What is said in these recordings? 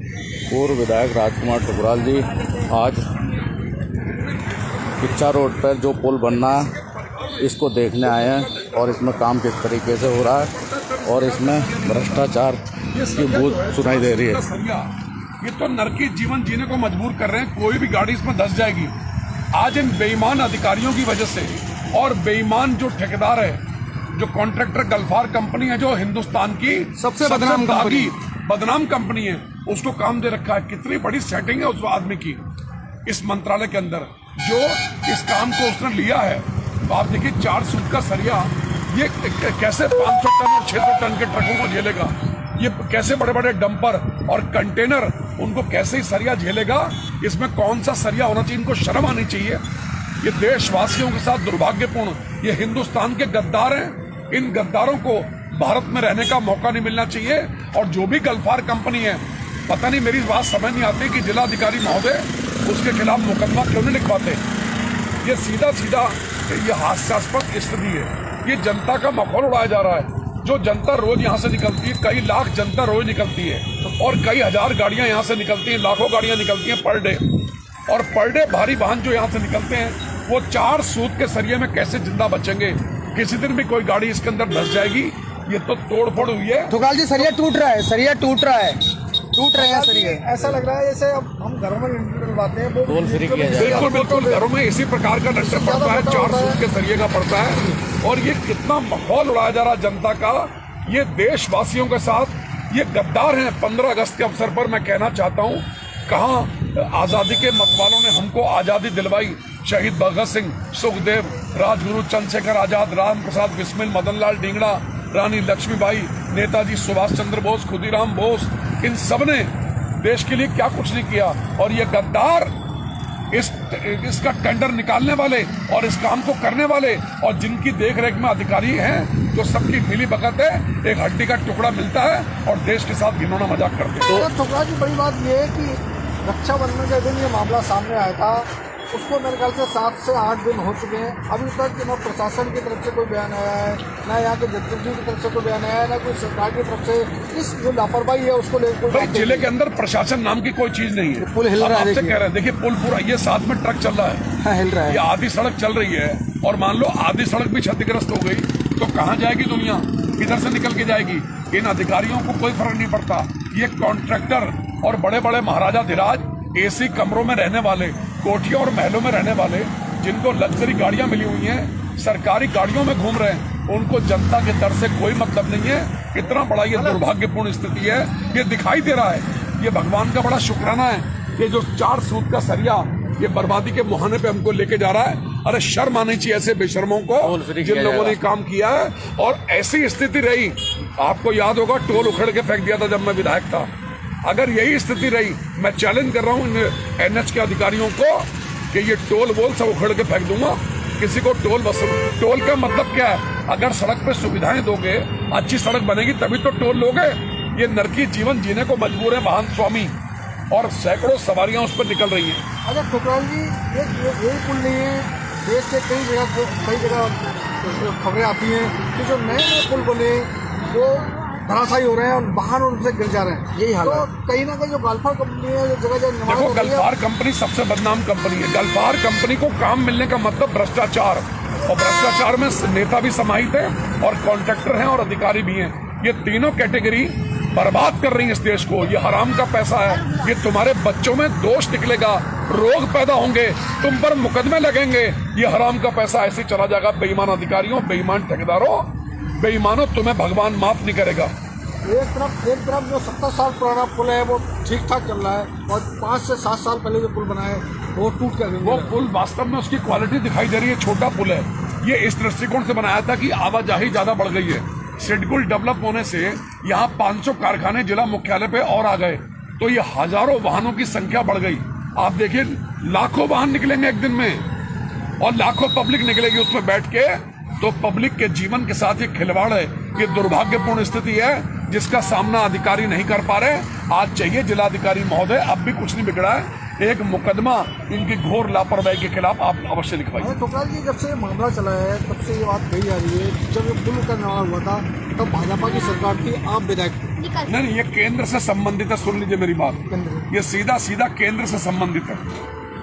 पूर्व विधायक राजकुमार ठुकराल जी आज किच्चा रोड पर जो पुल बनना इसको देखने आए हैं और इसमें काम किस तरीके से हो रहा है और इसमें भ्रष्टाचार की बूंद सुनाई दे रही है। ये तो नरकी जीवन जीने को मजबूर कर रहे हैं। कोई भी गाड़ी इसमें धंस जाएगी। आज इन बेईमान अधिकारियों की वजह से और बेईमान जो ठेकेदार है, जो कॉन्ट्रैक्टर गल्फार कंपनी है, जो हिंदुस्तान की सबसे बदनाम कंपनी है, उसको काम दे रखा है। कितनी बड़ी सेटिंग है उस आदमी की इस मंत्रालय के अंदर, जो इस काम को उसने लिया है। तो आप देखिए 4 सूट का सरिया ये कैसे 500 टन और 600 टन के ट्रकों को झेलेगा। ये कैसे बड़े बड़े डंपर और कंटेनर उनको कैसे ही सरिया झेलेगा। इसमें कौन सा सरिया होना चाहिए। इनको शर्म आनी चाहिए। ये देशवासियों के साथ दुर्भाग्यपूर्ण, ये हिंदुस्तान के गद्दार हैं। इन गद्दारों को भारत में रहने का मौका नहीं मिलना चाहिए। और जो भी गल्फार कंपनी है, पता नहीं, मेरी बात समझ नहीं आती कि जिलाधिकारी महोदय उसके खिलाफ मुकदमा क्यों नहीं लिखवाते। ये सीधा ये हास्यास्पद स्थिति है। ये जनता का मखौल उड़ाया जा रहा है। जो जनता रोज यहाँ से निकलती है, कई लाख जनता रोज निकलती है और कई हजार गाड़ियां यहाँ से निकलती हैं, लाखों गाड़ियां निकलती हैं पर डे। और पर डे भारी वाहन जो यहाँ से निकलते हैं, वो 4 सूत के सरिये में कैसे जिंदा बचेंगे। किसी दिन भी कोई गाड़ी इसके अंदर धंस जाएगी। ये तो तोड़ फोड़ हुई है। ठुकराल जी, सरिया टूट रहा है, टूट रहे हैं सरिये। ऐसा लग रहा है जैसे अब हम घरों में डलवाते हैं, टोल फ्री किया जाए। बिल्कुल घरों में इसी प्रकार का लक्ष्य पड़ता है, 4 सूत के सरिये का पड़ता है। और ये कितना माहौल उड़ाया जा रहा जनता का। ये देशवासियों के साथ ये गद्दार हैं। 15 अगस्त के अवसर पर मैं कहना चाहता हूँ, कहाँ आज़ादी के मतवालों ने हमको आज़ादी दिलवाई। शहीद भगत सिंह, सुखदेव, राजगुरु चंद्रशेखर आजाद, राम प्रसाद बिस्मिल, मदन लाल ढींगड़ा, रानी लक्ष्मीबाई, नेताजी सुभाष चंद्र बोस, खुदीराम बोस, इन सब ने देश के लिए क्या कुछ नहीं किया। और ये गद्दार इसका टेंडर निकालने वाले और इस काम को करने वाले और जिनकी देखरेख में अधिकारी हैं, जो सबकी मिली भगत है, एक हड्डी का टुकड़ा मिलता है और देश के साथ घिनौना मजाक करते हैं। तो ठुकराल जी, बड़ी बात यह है कि रक्षाबंधन के दिन ये मामला सामने आया था। उसको मेरे ख्याल से 7 से 8 दिन हो चुके हैं। अभी तक न प्रशासन की तरफ से कोई बयान आया है, न यहाँ के जनप्रतिनिधि की तरफ से कोई बयान आया है, न कोई सरकार की तरफ से इस जो लापरवाही है उसको लेकर। जिले के अंदर प्रशासन नाम की कोई चीज नहीं है। पुल हिल रहा है, आपसे कह रहे हैं, देखिए पुल पूरा, ये साथ में ट्रक चल रहा है। हाँ, हिल रहा है। ये आधी सड़क चल रही है और मान लो आधी सड़क भी क्षतिग्रस्त हो गई तो कहाँ जाएगी दुनिया, किधर से निकल के जाएगी। इन अधिकारियों को कोई फर्क नहीं पड़ता। ये कॉन्ट्रैक्टर और बड़े बड़े महाराजा धीराज, एसी कमरों में रहने वाले, कोठियों और महलों में रहने वाले, जिनको लग्जरी गाड़ियां मिली हुई हैं, सरकारी गाड़ियों में घूम रहे हैं, उनको जनता के दर से कोई मतलब नहीं है। इतना बड़ा ये दुर्भाग्यपूर्ण स्थिति है। ये दिखाई दे रहा है। ये भगवान का बड़ा शुक्राना है। ये जो 4 सूत का सरिया ये बर्बादी के मुहाने पे हमको लेके जा रहा है। अरे शर्म आनी चाहिए ऐसे बेशर्मों को जिन लोगों ने काम किया है। और ऐसी स्थिति रही, आपको याद होगा टोल उखड़ के फेंक दिया था जब मैं विधायक था। अगर यही स्थिति रही, मैं चैलेंज कर रहा हूँ NH के अधिकारियों को कि ये टोल वोल सब उखड़ के फेंक दूंगा। किसी को टोल का मतलब क्या है? अगर सड़क पे सुविधाएं दोगे, अच्छी सड़क बनेगी तभी तो टोल लोगे। ये नरकी जीवन जीने को मजबूर है वाहन स्वामी और सैकड़ों सवारियां उस पर निकल रही हैं। अच्छा ठुकराल जी, यही पुल नहीं है, देश के कई जगह खबरें आती हैं कि जो नए पुल बने वो धराशायी हो रहे हैं और वाहन उनसे गिर जा रहे हैं। यही हाल है। तो कहीं ना कहीं जो गल्फार कंपनी है, जो जगह देखो, गल्फार कंपनी सबसे बदनाम कंपनी है। गल्फार कंपनी को काम मिलने का मतलब भ्रष्टाचार, और भ्रष्टाचार में नेता भी समाहित है और कॉन्ट्रैक्टर हैं और अधिकारी भी हैं। ये तीनों कैटेगरी बर्बाद कर रही है इस देश को। ये हराम का पैसा है। ये तुम्हारे बच्चों में दोष निकलेगा, रोग पैदा होंगे, तुम पर मुकदमे लगेंगे। ये हराम का पैसा ऐसे चला जाएगा। बेईमान अधिकारियों, बेईमान ठेकेदारों, बेईमानों, तुम्हें भगवान माफ नहीं करेगा। एक तरफ जो 70 साल पुराना पुल है वो ठीक ठाक चल रहा है और 5 से 7 साल पहले जो पुल बना है वो टूट कर, वो पुल वास्तव में उसकी क्वालिटी दिखाई दे रही है। छोटा पुल है। ये इस दृष्टिकोण से बनाया था कि आवाजाही ज्यादा बढ़ गई है। शेड्यूल डेवलप होने से यहाँ 500 कारखाने जिला मुख्यालय पे और आ गए, तो ये हजारों वाहनों की संख्या बढ़ गई। आप देखिए, लाखों वाहन निकलेंगे एक दिन में और लाखों पब्लिक निकलेगी उसमें बैठ के। तो पब्लिक के जीवन के साथ ये खिलवाड़ है। ये दुर्भाग्यपूर्ण स्थिति है जिसका सामना अधिकारी नहीं कर पा रहे। आज चाहिए जिलाधिकारी महोदय, अब भी कुछ नहीं बिगड़ा है, एक मुकदमा इनकी घोर लापरवाही के खिलाफ आप अवश्य लिखवाइए। टोकराल जी, जब से ये मामला चला है तब से ये बात कही जा रही है, जब ये पुल का निर्माण हुआ था तब भाजपा की सरकार थी, आप विधायक थे। नहीं, ये केंद्र से संबंधित है, सुन लीजिए मेरी बात, ये सीधा सीधा केंद्र से संबंधित है।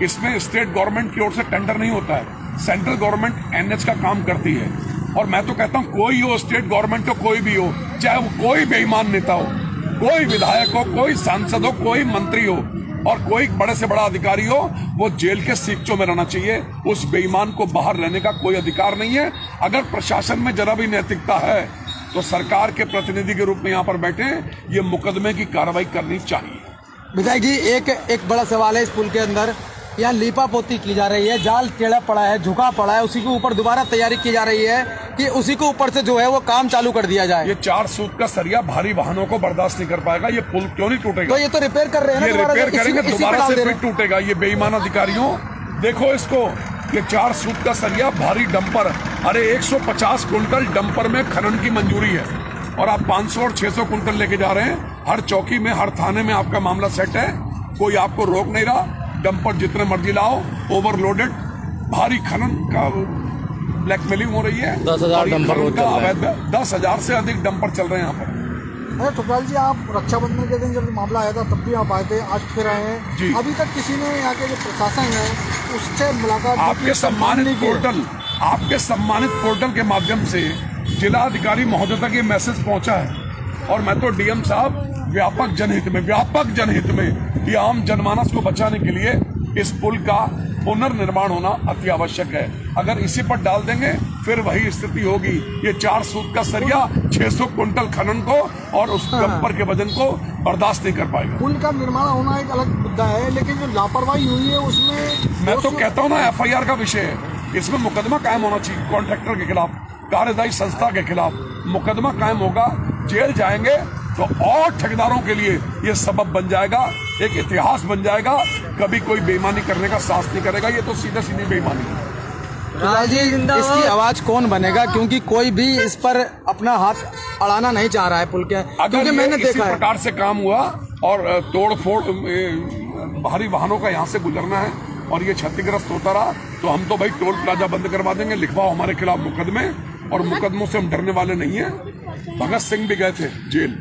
इसमें स्टेट गवर्नमेंट की ओर से टेंडर नहीं होता है, सेंट्रल गवर्नमेंट एनएच का काम करती है। और मैं तो कहता हूँ कोई हो, स्टेट गवर्नमेंट हो, कोई भी हो, चाहे वो कोई बेईमान नेता हो, कोई विधायक हो, कोई सांसद हो, कोई मंत्री हो और कोई बड़े से बड़ा अधिकारी हो, वो जेल के सीपचों में रहना चाहिए। उस बेईमान को बाहर रहने का कोई अधिकार नहीं है। अगर प्रशासन में जरा भी नैतिकता है तो सरकार के प्रतिनिधि के रूप में यहाँ पर बैठे ये मुकदमे की कार्रवाई करनी चाहिए। विधायक जी, एक बड़ा सवाल है इस पुल के अंदर, यहाँ लीपापोती की जा रही है, जाल टेढ़ा पड़ा है, झुका पड़ा है, उसी के ऊपर दोबारा तैयारी की जा रही है कि उसी के ऊपर से जो है वो काम चालू कर दिया जाए। ये 4 सूत का सरिया भारी वाहनों को बर्दाश्त नहीं कर पाएगा, ये पुल क्यों नहीं टूटेगा? तो ये तो रिपेयर कर रहे हैं ना, ये दोबारा रिपेयर करेंगे, दोबारा से फिर टूटेगा। ये बेईमान अधिकारियों, देखो इसको, ये 4 सूत का सरिया भारी डंपर, अरे 150 कुंटल डंपर में खनन की मंजूरी है और आप 500 और 600 कुंटल लेके जा रहे हैं। हर चौकी में, हर थाने में आपका मामला सेट है, कोई आपको रोक नहीं रहा। डंपर जितने मर्जी लाओ, ओवरलोडेड, भारी खनन का ब्लैकमेलिंग हो रही है। 10,000 डंपर का अवैध 10,000 से अधिक डंपर चल रहे हैं यहाँ पर। अरे टोकराल जी, आप रक्षाबंधन के दिन जब मामला आया था तब भी आप आए थे, आज फिर आए हैं। अभी तक किसी ने यहाँ के जो प्रशासन है उससे मुलाकात? आपके सम्मानित पोर्टल के माध्यम से जिला अधिकारी महोदय तक ये मैसेज पहुंचा है और मैं तो डीएम साहब व्यापक जनहित में ये आम जनमानस को बचाने के लिए इस पुल का पुनर्निर्माण होना अति आवश्यक है। अगर इसी पर डाल देंगे फिर वही स्थिति होगी। ये 4 सूत का सरिया 600 कुंटल खनन को और उस डंपर के वजन को बर्दाश्त नहीं कर पाएगा। पुल का निर्माण होना एक अलग मुद्दा है, लेकिन जो लापरवाही हुई है उसमें मैं तो कहता हूँ ना, एफआईआर का विषय है, इसमें मुकदमा कायम होना चाहिए। कॉन्ट्रैक्टर के खिलाफ, कार्यदायी संस्था के खिलाफ मुकदमा कायम होगा, जेल जाएंगे तो और ठेकेदारों के लिए ये सबब बन जाएगा, एक इतिहास बन जाएगा। कभी कोई बेईमानी करने का साहस नहीं करेगा। ये तो सीधे सीधी बेईमानी है। जी, इसकी आवाज कौन बनेगा, क्योंकि कोई भी इस पर अपना हाथ अड़ाना नहीं चाह रहा है पुल के, क्योंकि मैंने देखा इसी प्रकार से काम हुआ और तोड़ फोड़ भारी वाहनों का यहाँ से गुजरना है और ये क्षतिग्रस्त होता रहा तो हम तो भाई टोल प्लाजा बंद करवा देंगे। लिखवाओ हमारे खिलाफ मुकदमे, और मुकदमों से हम डरने वाले नहीं है। भगत सिंह भी गए थे जेल,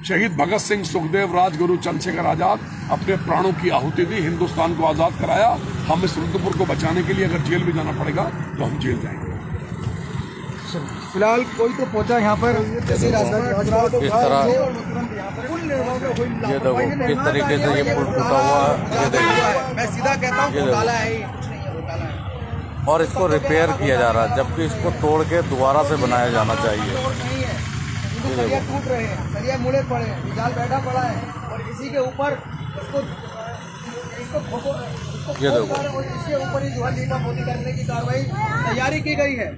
शहीद भगत सिंह, सुखदेव, राजगुरु, चंद्रशेखर आजाद अपने प्राणों की आहुति दी, हिंदुस्तान को आजाद कराया। हम इस रुद्रपुर को बचाने के लिए अगर जेल भी जाना पड़ेगा तो हम जेल जाएंगे। फिलहाल कोई तो पहुंचा यहाँ पर, इस तरह ये देखो किस तरीके से ये पुल टूटा हुआ है, ये देखो, मैं सीधा कहता हूँ घोटाला है और इसको रिपेयर किया जा रहा है, जबकि इसको तोड़ के दोबारा से बनाया जाना चाहिए। सरिया टूट रहे हैं, सरिया मुड़े पड़े हैं, जाल बैठा पड़ा है और इसी के ऊपर इसको ये देखो, इसके ऊपर ही जो है लीपापोती करने की कार्रवाई तैयारी की गई है।